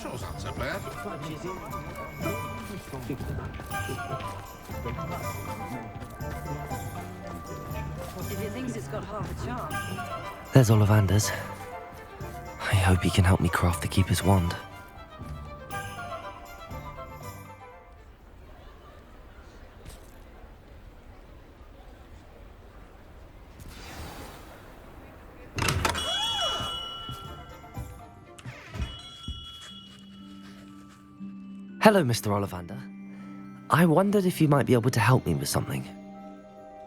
Shows not so bad. If it thinks it's got half a chance. There's Ollivander's. I hope he can help me craft the Keeper's wand. Hello, Mr. Ollivander. I wondered if you might be able to help me with something.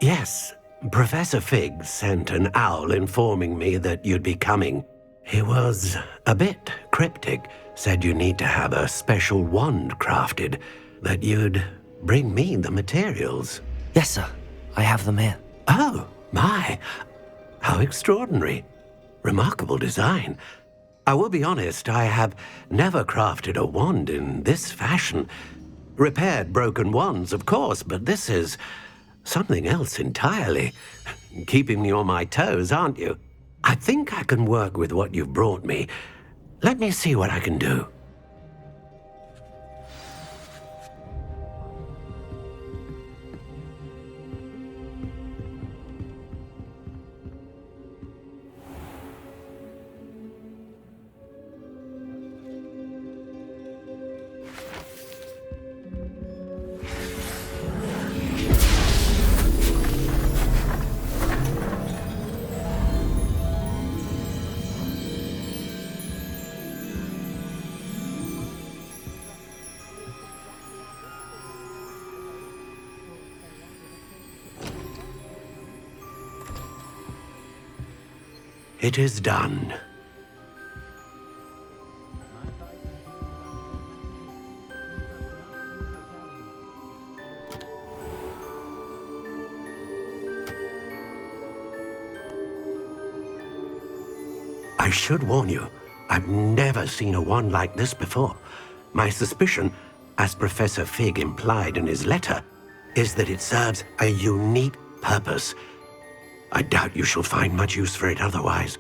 Yes, Professor Fig sent an owl informing me that you'd be coming. He was a bit cryptic, said you need to have a special wand crafted, that you'd bring me the materials. Yes, sir. I have them here. Oh, my. How extraordinary. Remarkable design. I will be honest, I have never crafted a wand in this fashion. Repaired broken wands, of course, but this is something else entirely. Keeping me on my toes, aren't you? I think I can work with what you've brought me. Let me see what I can do. It is done. I should warn you, I've never seen a wand like this before. My suspicion, as Professor Fig implied in his letter, is that it serves a unique purpose. I doubt you shall find much use for it otherwise.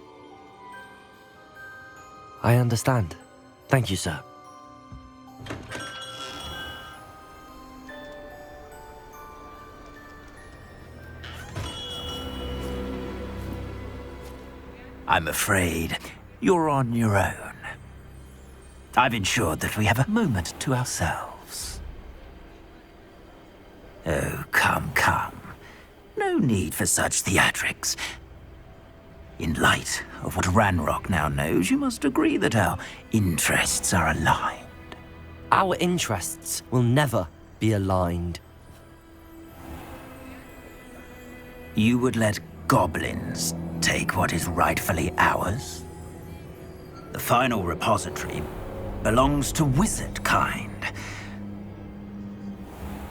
I understand. Thank you, sir. I'm afraid you're on your own. I've ensured that we have a moment to ourselves. Oh, come, come. No need for such theatrics. In light of what Ranrock now knows, you must agree that our interests are aligned. Our interests will never be aligned. You would let goblins take what is rightfully ours? The final repository belongs to wizard kind.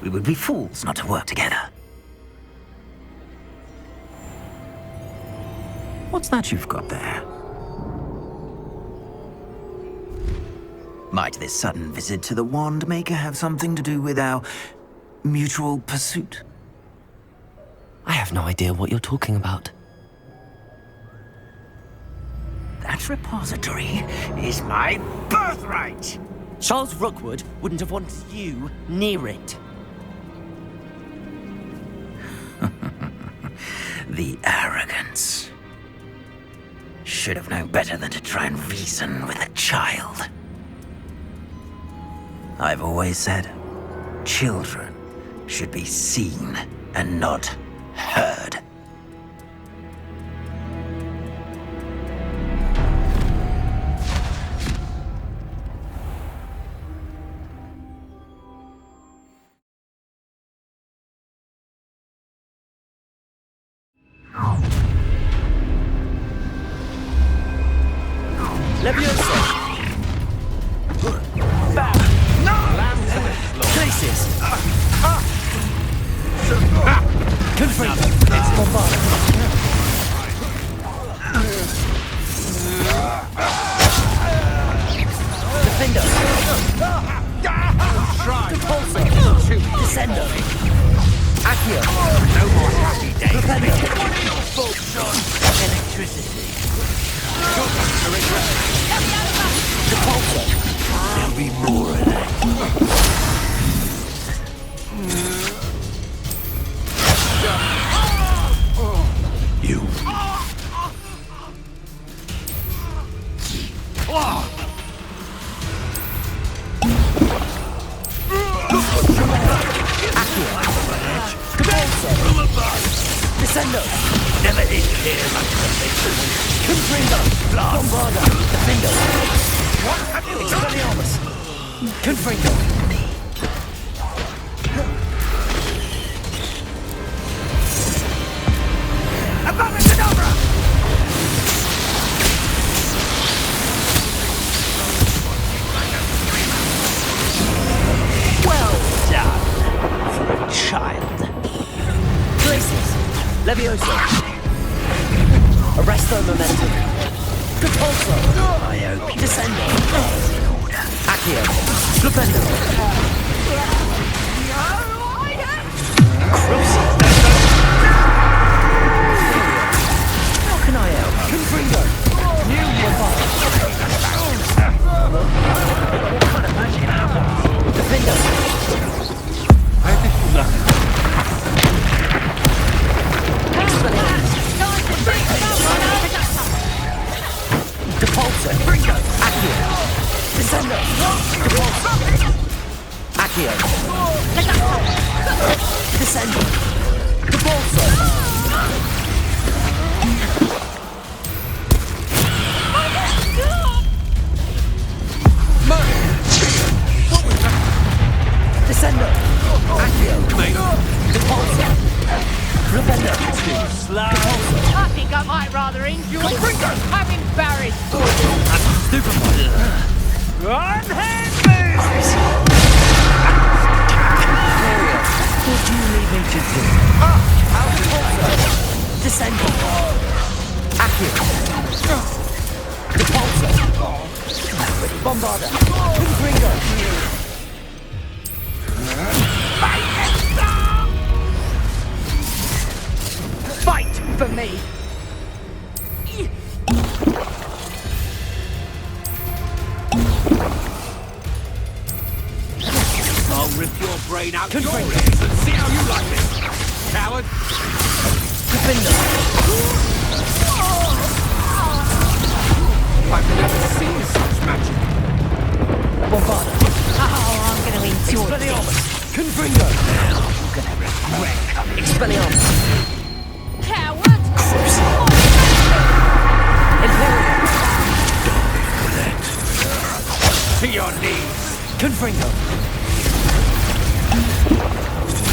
We would be fools not to work together. What's that you've got there? Might this sudden visit to the Wand Maker have something to do with our mutual pursuit? I have no idea what you're talking about. That repository is my birthright! Charles Rookwood wouldn't have wanted you near it. The arrogance. Should have known better than to try and reason with a child. I've always said, children should be seen and not heard. Leviosa! Bow! No! Places! Confront! It's bombard! Defender! Repulsor! Descender! Accio! No more happy days. Propender! Electricity. Repulsor! Descendo! Never did hear much of this. Confringo! Bombarda! Defendo! Expelliarmus! Confringo! Abominadabra! Well done for a child. Glacius! Levioso! Arresto Momentum! Repulso! I hope you Descendo! there's in order. Accio! Flipendo! Crucis! How can I help? Confringo! New Bombard! Defendo! Depulso! Accio! Descendo! Depulso! Accio! Descendo! Depulso! Descendo! Accio! Depulso! Rependo! I think I might rather enjoy having embarrassed. Stupefy! Unhand moves! What do you need me to do? Descendo! Accio! Depulso! Bombarda! Confringo! Fight for me! I'll rip your brain out your Confringo! ears and see how you like it, coward! Defendo! I've never seen such magic. Bombarda! Oh, I'm going to enjoy this. Expelliarmus! Confringo! Now you're gonna regret coming. Expelliarmus! Coward! Imperium! To your knees! Confringo!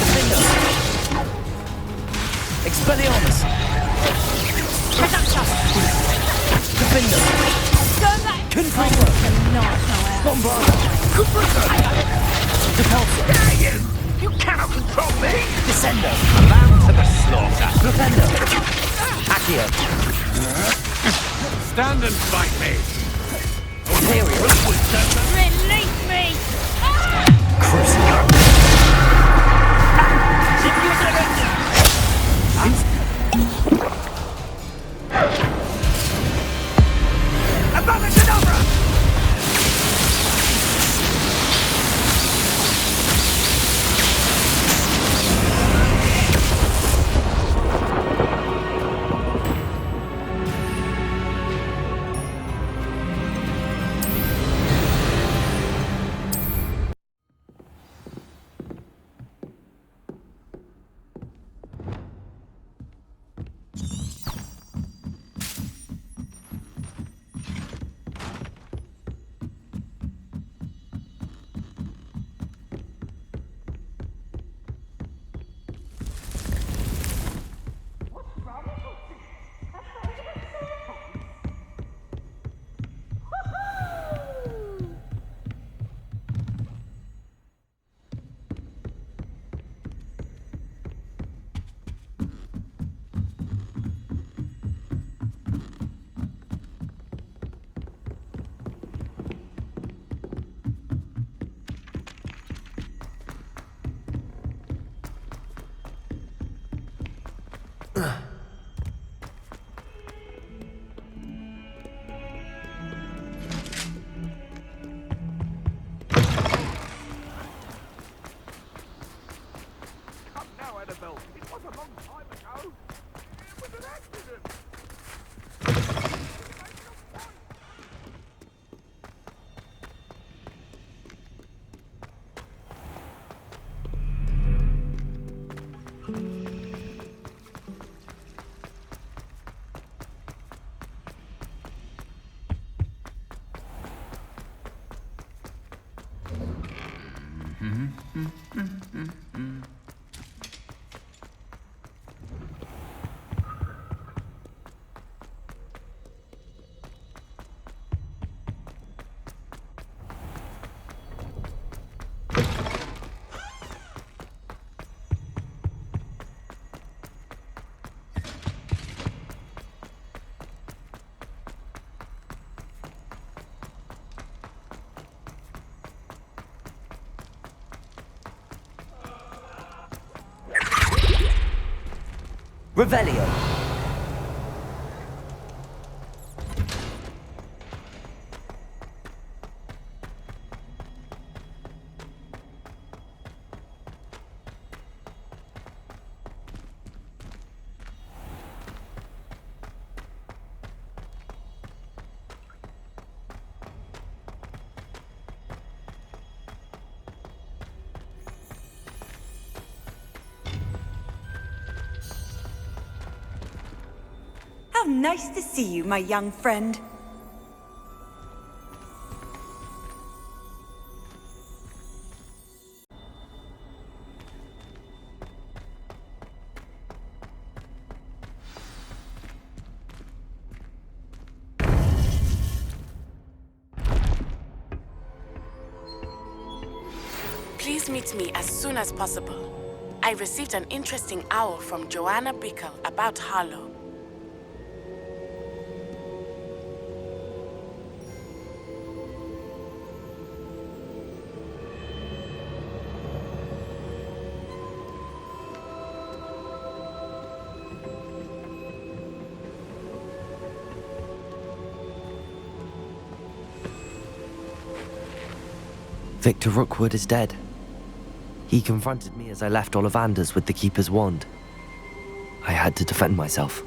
Defendo! Expelliarmus! Defendo! Turn that Confringo! knife out. Bombarda! Depulso! You cannot control me! Descendo! Lamb to the slaughter! Flipendo! Accio! Stand and fight me! Imperium! Release me! Crucis! Abominadabra! Revelio. How nice to see you, my young friend. Please meet me as soon as possible. I received an interesting owl from Joanna Bickle about Harlow. Victor Rookwood is dead. He confronted me as I left Ollivander's with the Keeper's wand. I had to defend myself.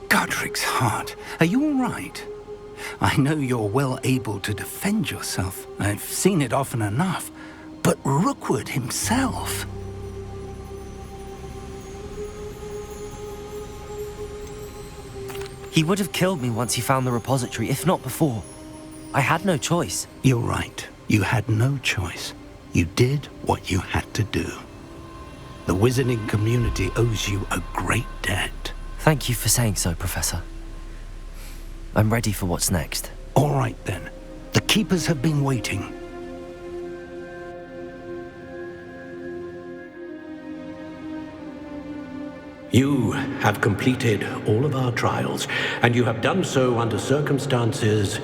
Godric's heart, are you all right? I know you're well able to defend yourself. I've seen it often enough. But Rookwood himself... He would have killed me once he found the repository, if not before. I had no choice. You're right. You had no choice. You did what you had to do. The wizarding community owes you a great debt. Thank you for saying so, Professor. I'm ready for what's next. All right, then. The Keepers have been waiting. You have completed all of our trials, and you have done so under circumstances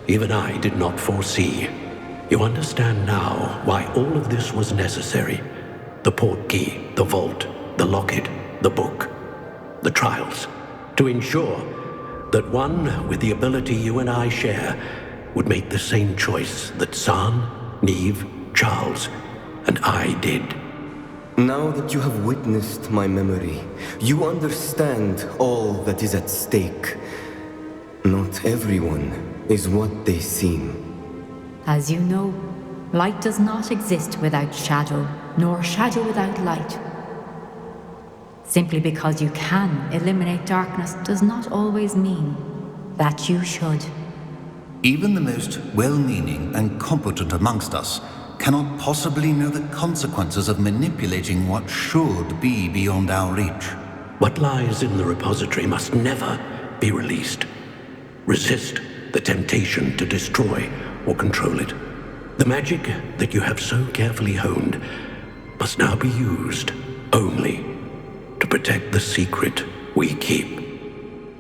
even I did not foresee. You understand now why all of this was necessary. The portkey, the vault, the locket, the book, the trials. To ensure that one with the ability you and I share would make the same choice that San, Neve, Charles, and I did. Now that you have witnessed my memory, you understand all that is at stake. Not everyone is what they seem. As you know, light does not exist without shadow, nor shadow without light. Simply because you can eliminate darkness does not always mean that you should. Even the most well-meaning and competent amongst us cannot possibly know the consequences of manipulating what should be beyond our reach. What lies in the repository must never be released. Resist the temptation to destroy or control it. The magic that you have so carefully honed must now be used only to protect the secret we keep.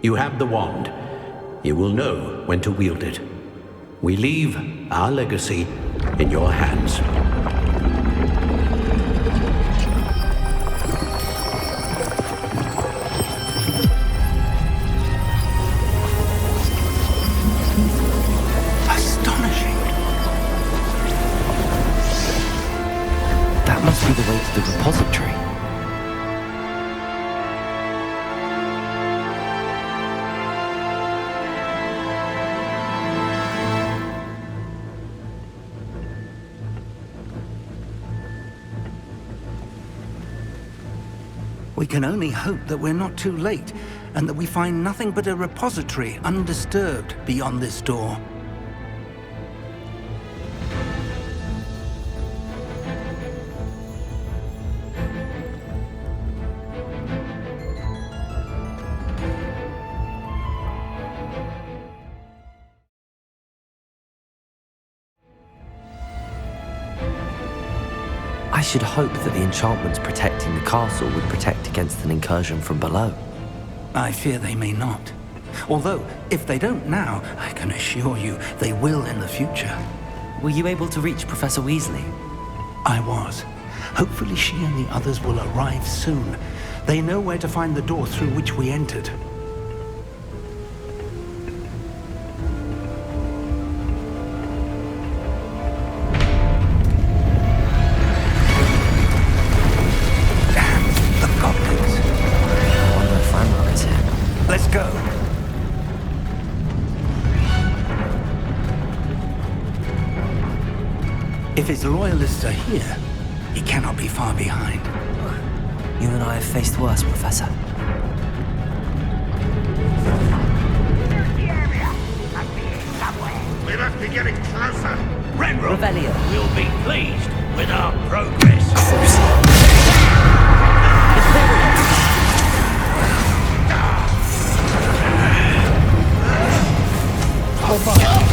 You have the wand. You will know when to wield it. We leave our legacy in your hands. Astonishing. That must be the way to the repository. We can only hope that we're not too late, and that we find nothing but a repository undisturbed beyond this door. I should hope that the enchantments protecting the castle would protect against an incursion from below. I fear they may not. Although, if they don't now, I can assure you they will in the future. Were you able to reach Professor Weasley? I was. Hopefully she and the others will arrive soon. They know where to find the door through which we entered. Damn, the goblins. I wonder if Ranrock is here. Let's go. If his loyalists are here, he cannot be far behind. You and I have faced worse, Professor. We must be getting closer. Renrock Revelio. will be pleased with our progress. Hold on.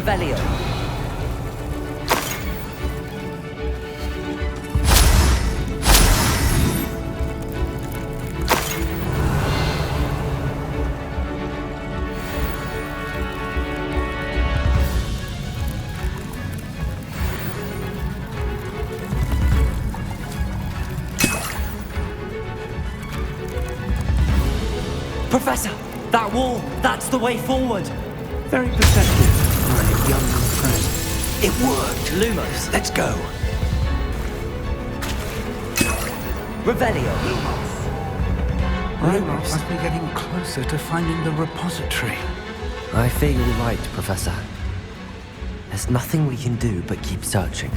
Revelio. Professor, that wall, that's the way forward. Very perceptive, my young friend. It worked. Lumos. Let's go. Revelio. I must be getting closer to finding the repository. I fear you're right, Professor. There's nothing we can do but keep searching.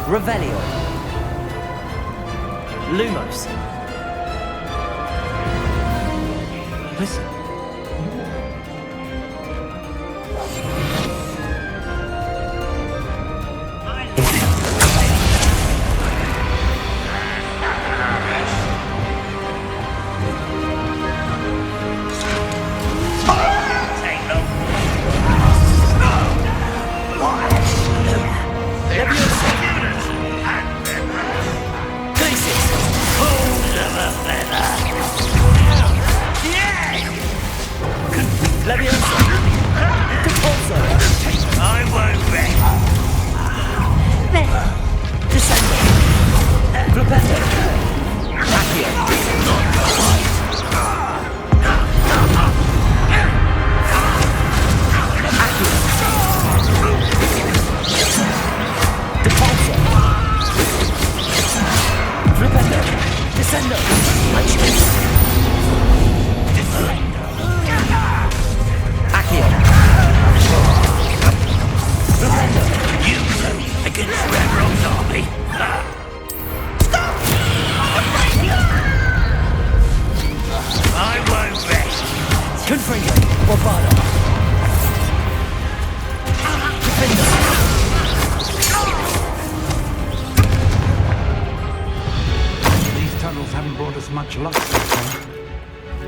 Revelio. Lumos. Listen.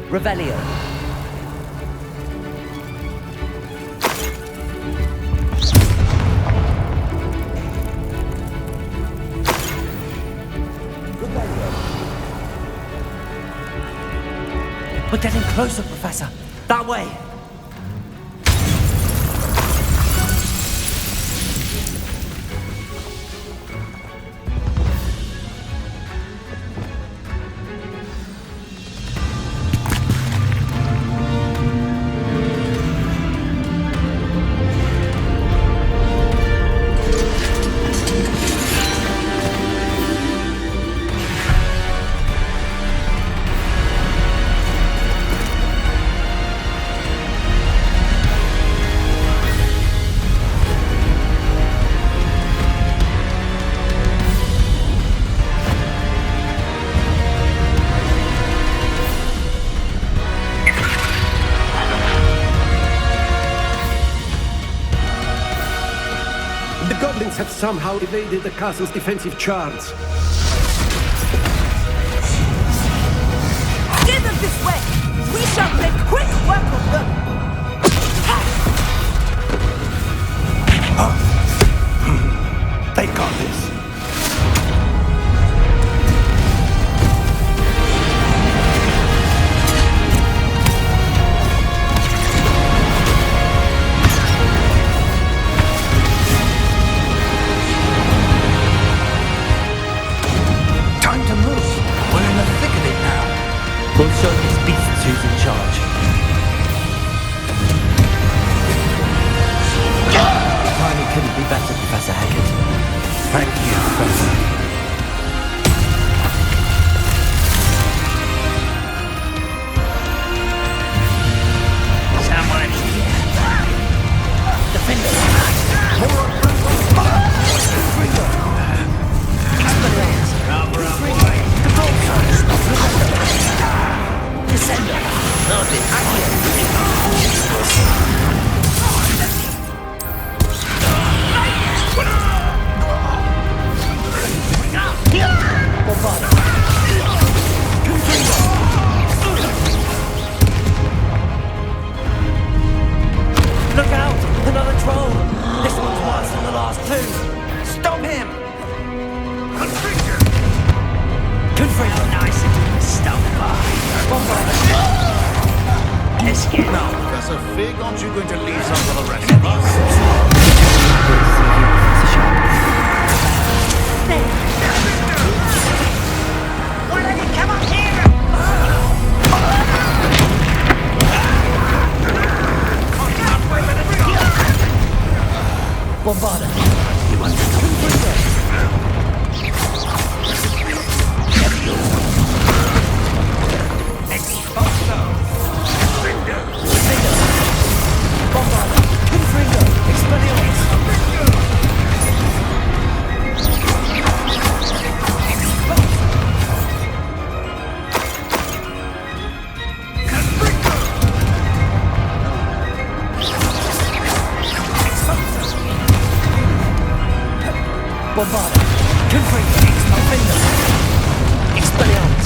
Revelio. We're getting closer, Professor. That way. Have somehow evaded the castle's defensive charms. Give them this way! We shall make quick work of them! They got this. We'll show these beasts who's in charge. The timing couldn't be better, Professor Hackett. Thank you, Professor. Someone here. Defenders! Cover up, boy. Descender! Stop him! Confringo! Confringo, nice and stop by. Escape. Now, Professor Fig, aren't you going to leave some for the rest of us? Come on here! Bombarda. You want to come? Bombarda. Confringo. Expelliarmus. Bombarda. Confringo. Expelliarmus.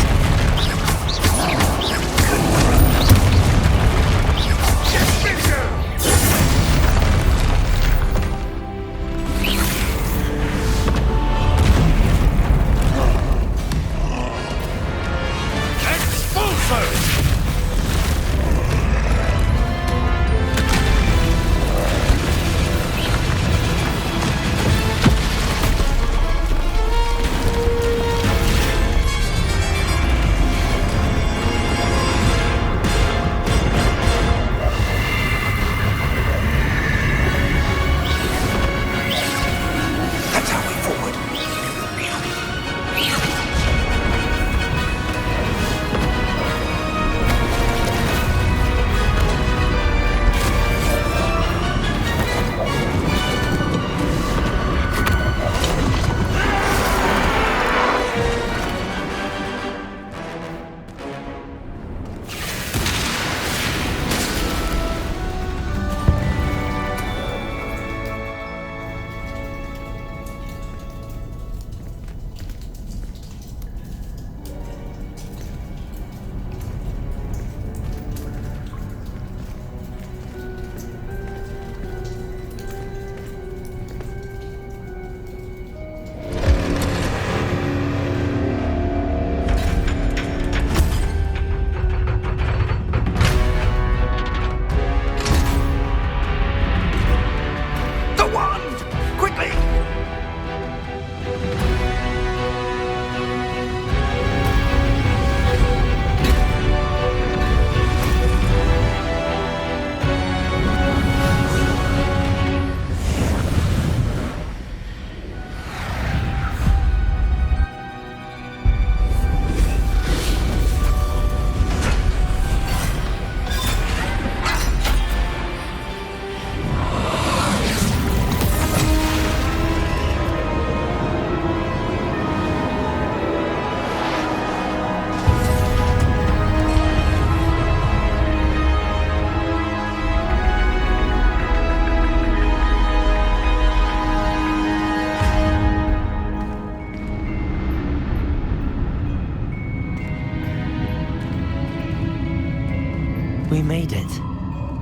We made it.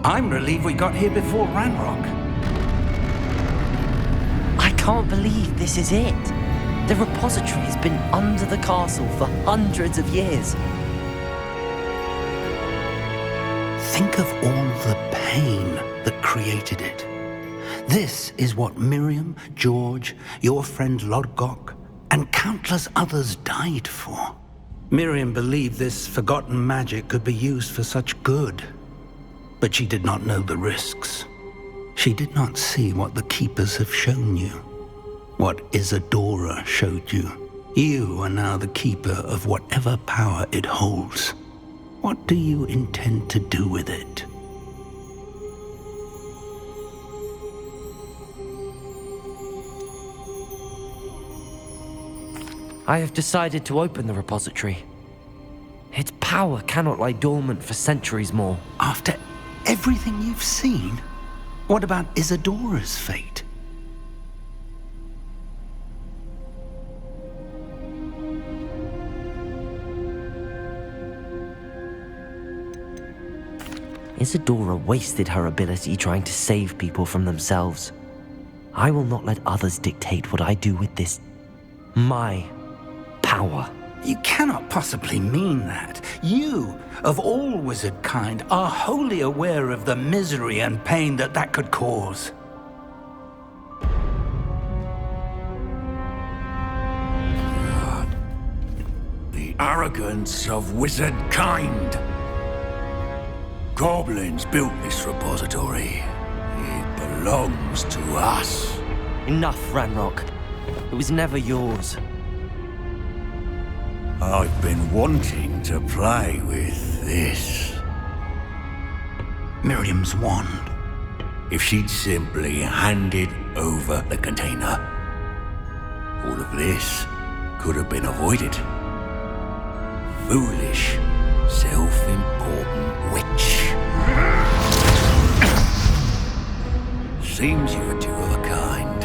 I'm relieved we got here before Ranrock. I can't believe this is it. The repository has been under the castle for hundreds of years. Think of all the pain that created it. This is what Miriam, George, your friend Lodgok, and countless others died for. Miriam believed this forgotten magic could be used for such good, but she did not know the risks. She did not see what the Keepers have shown you, what Isadora showed you. You are now the Keeper of whatever power it holds. What do you intend to do with it? I have decided to open the repository. Its power cannot lie dormant for centuries more. After everything you've seen, what about Isadora's fate? Isadora wasted her ability trying to save people from themselves. I will not let others dictate what I do with this... my power. You cannot possibly mean that. You, of all wizard kind, are wholly aware of the misery and pain that could cause. The arrogance of wizard kind. Goblins built this repository. It belongs to us. Enough, Ranrock. It was never yours. I've been wanting to play with this. Miriam's wand. If she'd simply handed over the container, all of this could have been avoided. Foolish, self-important witch. Seems you were two of a kind.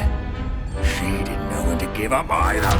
She didn't know when to give up either.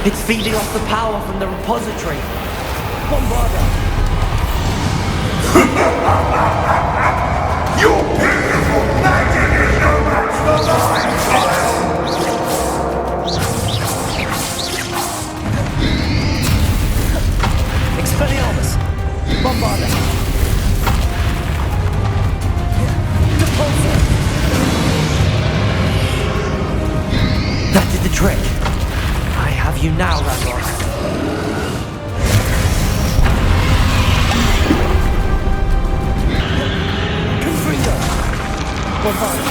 It's feeding off the power from the repository. Bombarda! Your beautiful magic is no match for mine, child! Expelliarmus! Bombarda! Depulso! That did the trick. I have you now, Ranrock. Confringo! Bombarda!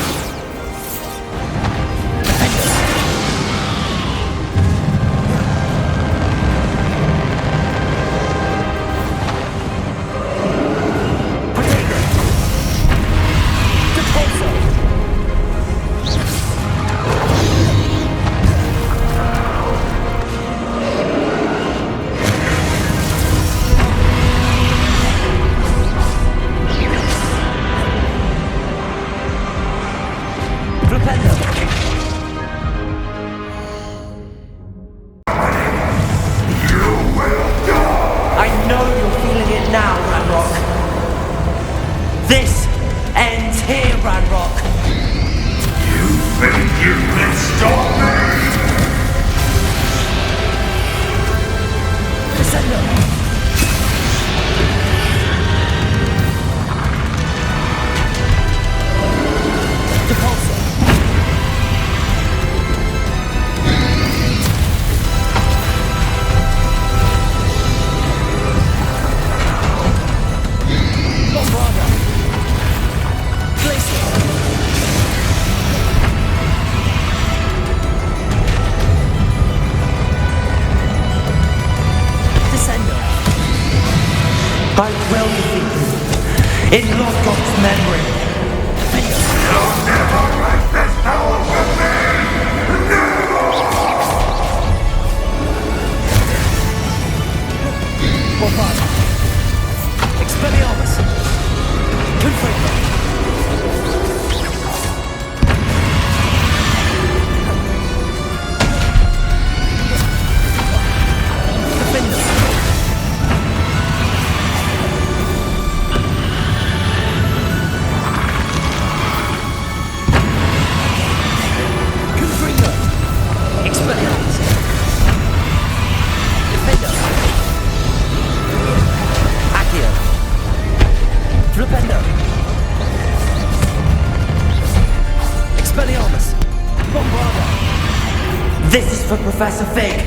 This ends here, Ranrock! You think you can stop me? Descendo! Depulso! Bombarda! I will defeat you in Lodgok's memory. You'll never wreck this power with me! Bombarda! Expelliarmus! Confringo! Defender! Expelliarmus! Defender! Flipendo! Expelliarmus! Bombarda! This is for Professor Fig!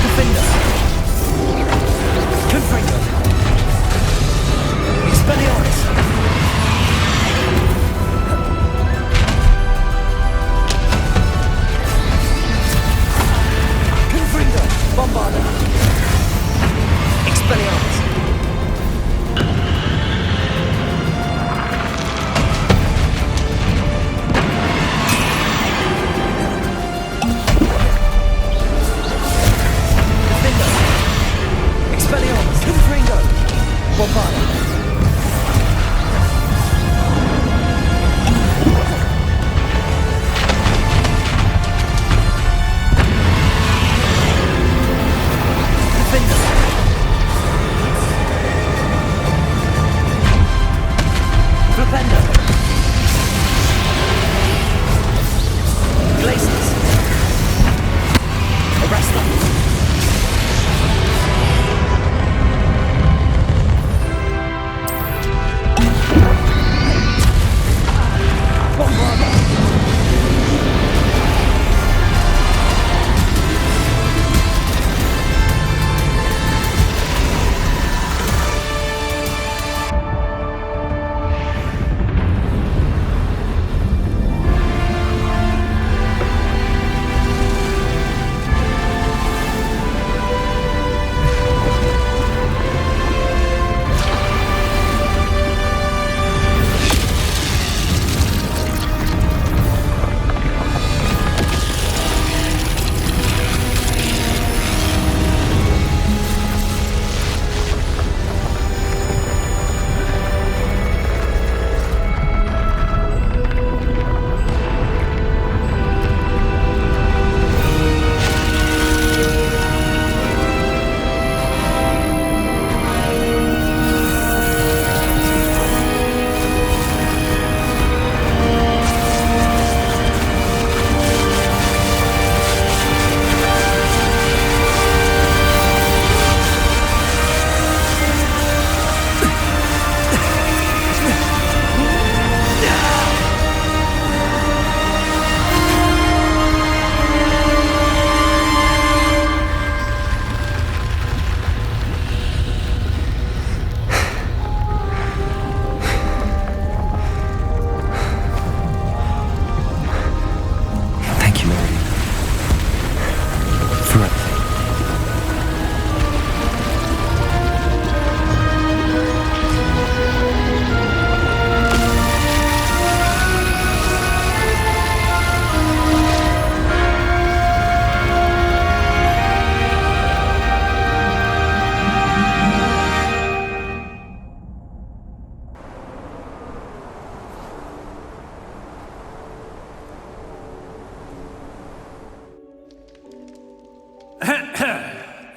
Defender! Confringo! Expelliarmus! Confringo! Bombarda! Expelliarmus! Expelliarmus! Confringo! Bombarda!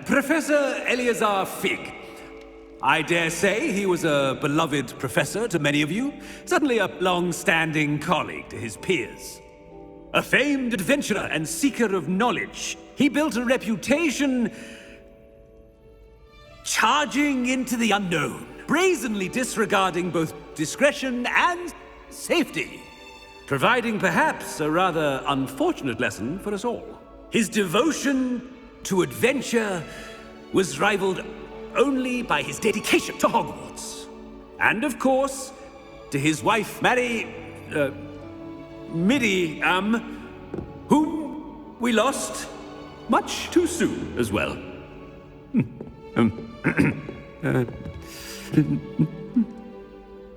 Professor Eleazar Fig. I dare say he was a beloved professor to many of you, certainly a long-standing colleague to his peers. A famed adventurer and seeker of knowledge, he built a reputation charging into the unknown, brazenly disregarding both discretion and safety, providing perhaps a rather unfortunate lesson for us all. His devotion to adventure was rivaled only by his dedication to Hogwarts. And of course, to his wife, Midi, whom we lost much too soon as well.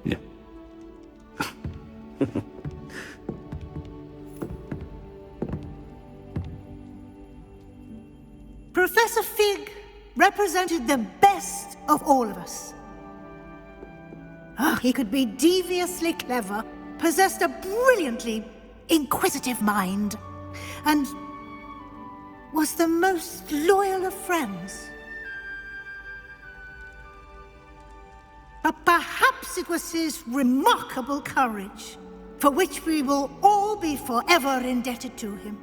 Yeah. Professor Fig represented the best of all of us. He could be deviously clever, possessed a brilliantly inquisitive mind, and was the most loyal of friends. But perhaps it was his remarkable courage, for which we will all be forever indebted to him.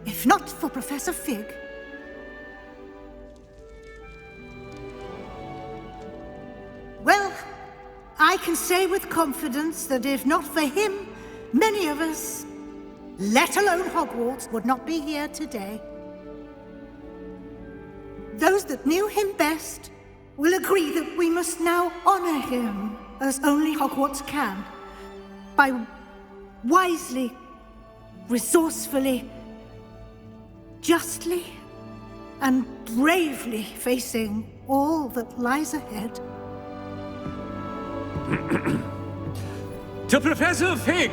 if not for Professor Fig. Well, I can say with confidence that if not for him, many of us, let alone Hogwarts, would not be here today. Those that knew him best will agree that we must now honor him as only Hogwarts can, by wisely, resourcefully, justly, and bravely facing all that lies ahead. To Professor Fig!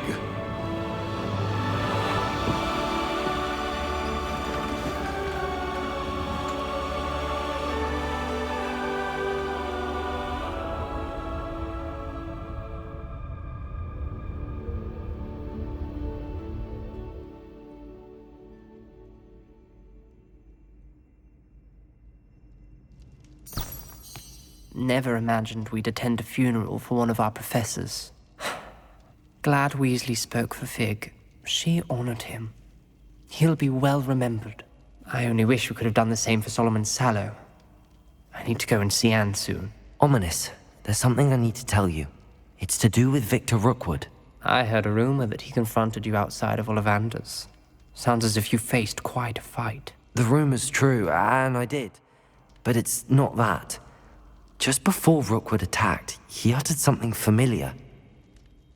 Never imagined we'd attend a funeral for one of our professors. Glad Weasley spoke for Fig. She honored him. He'll be well remembered. I only wish we could have done the same for Solomon Sallow. I need to go and see Anne soon. Ominous, there's something I need to tell you. It's to do with Victor Rookwood. I heard a rumor that he confronted you outside of Ollivander's. Sounds as if you faced quite a fight. The rumor's true, and I did. But it's not that. Just before Rookwood attacked, he uttered something familiar.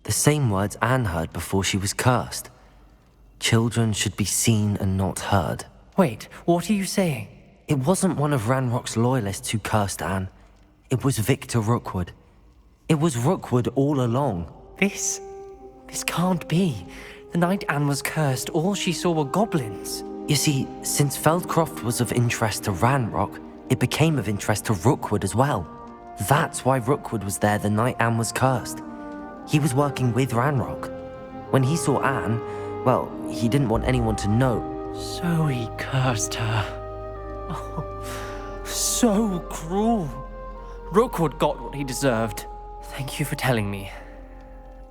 The same words Anne heard before she was cursed. Children should be seen and not heard. Wait, what are you saying? It wasn't one of Ranrock's loyalists who cursed Anne. It was Victor Rookwood. It was Rookwood all along. This can't be. The night Anne was cursed, all she saw were goblins. You see, since Feldcroft was of interest to Ranrock, it became of interest to Rookwood as well. That's why Rookwood was there the night Anne was cursed. He was working with Ranrock. When he saw Anne, well, he didn't want anyone to know. So he cursed her. Oh, so cruel. Rookwood got what he deserved. Thank you for telling me.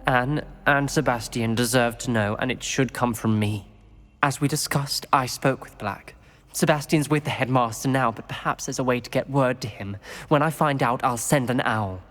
Anne and Sebastian deserve to know, and it should come from me. As we discussed, I spoke with Black. Sebastian's with the headmaster now, but perhaps there's a way to get word to him. When I find out, I'll send an owl.